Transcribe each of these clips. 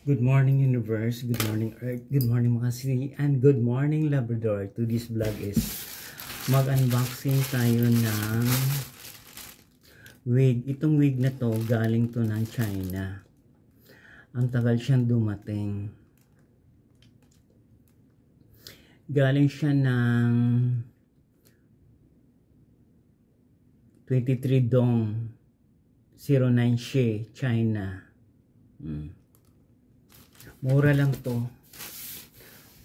Good morning universe, good morning earth, good morning mga city, and good morning Labrador. To this vlog is mag-unboxing tayo ng wig. Itong wig na to galing to ng China. Ang tagal siyang dumating. Galing siya ng 23 Dong 09 She, China. Mura lang to.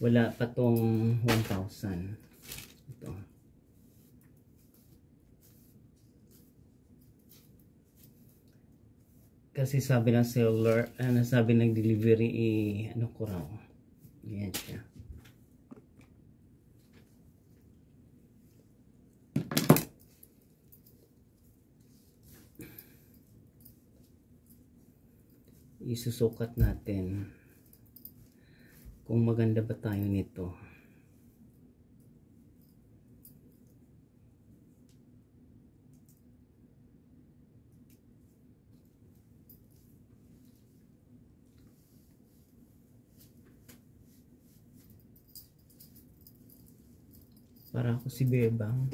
Wala pa tong 1,000. Ito. Kasi sabi ng seller, sabi ng delivery, ano ko raw. Ayan siya. Isusukat natin kung maganda ba tayo nito. Para ako si Bebang.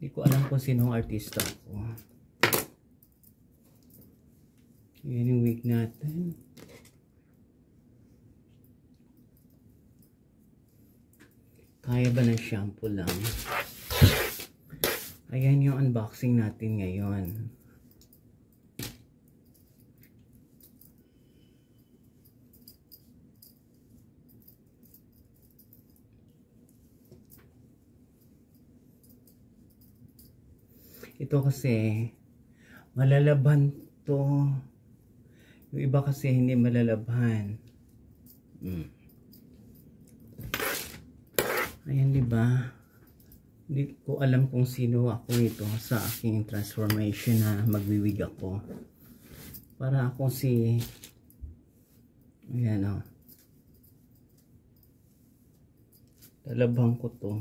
Hindi ko alam kung sinong artista ko. Yan yung wig natin. Kaya ba ng shampoo lang? Ayan yung unboxing natin ngayon. Ito kasi malalaban to. Yung iba kasi hindi malalabhan. Ayan, diba? Hindi ko alam kung sino ako ito sa aking transformation na magwiwig ako. Para ako si ayan o. Lalabhan ko to.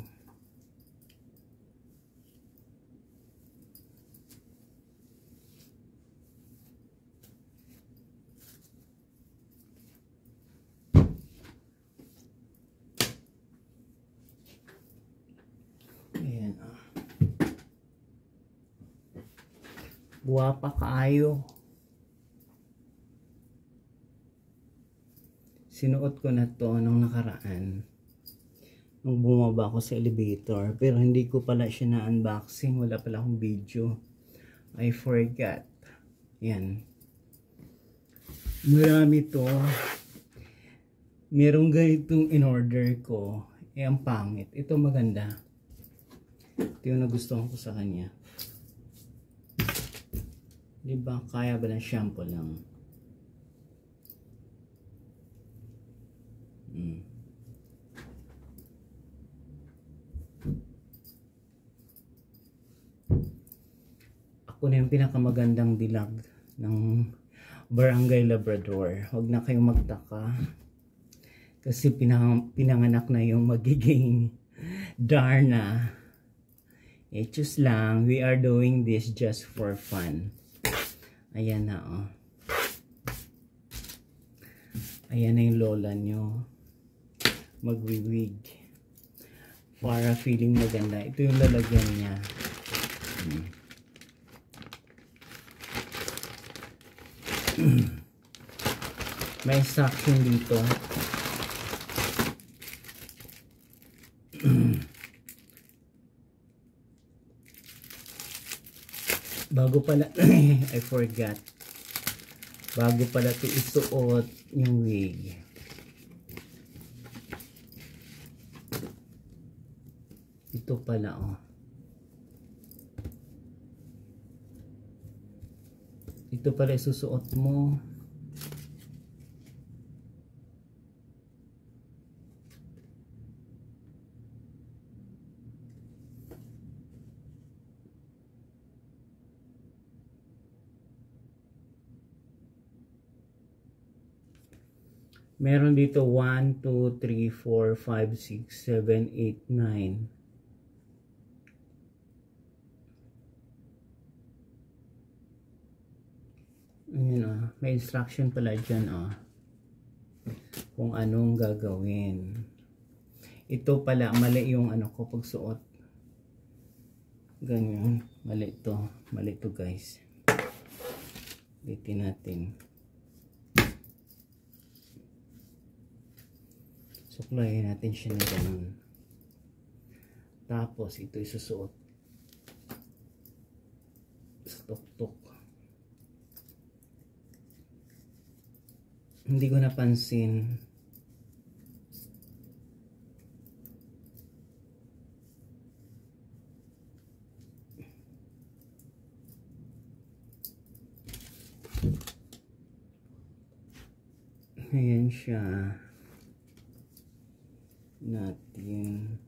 Guwapa kaayo. Sinuot ko na to nung nakaraan. Nung bumaba ako sa elevator. Pero hindi ko pala siya na-unboxing. Wala pala akong video. I forgot. Yan. Marami to. Merong ganitong in-order ko. Ang pangit. Ito maganda. Ito yung nagustuhan ko sa kanya. Diba? Kaya ba ng shampoo lang? Ako na yung pinakamagandang dilag ng Barangay Labrador. Huwag na kayong magtaka. Kasi pinanganak na yung magiging Darna. Just lang. We are doing this just for fun. Ayan na, oh. Ayan na yung lola nyo. Magwiwig. Para feeling maganda. Ito yung lalagyan niya. May suction dito. Bago pala, I forgot. Bago pala ito isuot yung wig. Ito pala, oh. Ito pala isusuot mo. Meron dito 1, 2, 3, 4, 5, 6, 7, 8, 9. Ayun may instruction pala dyan kung anong gagawin. Ito pala, mali yung ko pagsuot. Ganyan, mali ito guys. Ulitin natin. Suklayin natin siya na ganun. Tapos ito isusuot sa tuktok. Hindi ko napansin. Ayan siya. Natin.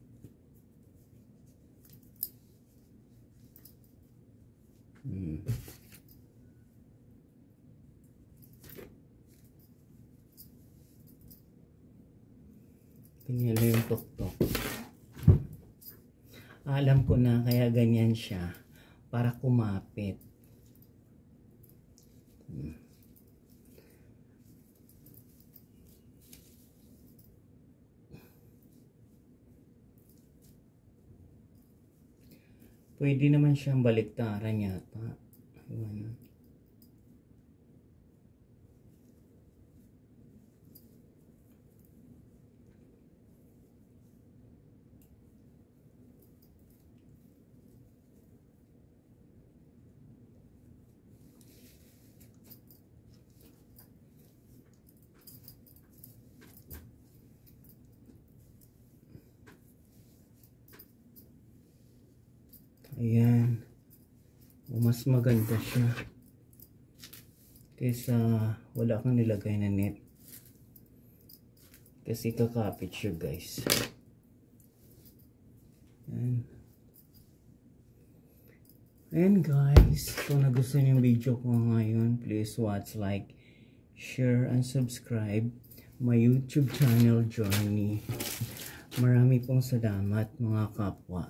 Ganyan lang yung tuktok. Alam ko na kaya ganyan siya. Para kumapit. Pwede naman siyang baliktaran yata. Ayun. Ayan. Mas maganda siya kaysa wala kang nilagay na net. Kasi kakapit siya guys. Ayan. Ayan guys. Kung nagustuhan yung video ko ngayon, please watch, like, share, and subscribe my YouTube channel Journey. Marami pong salamat mga kapwa.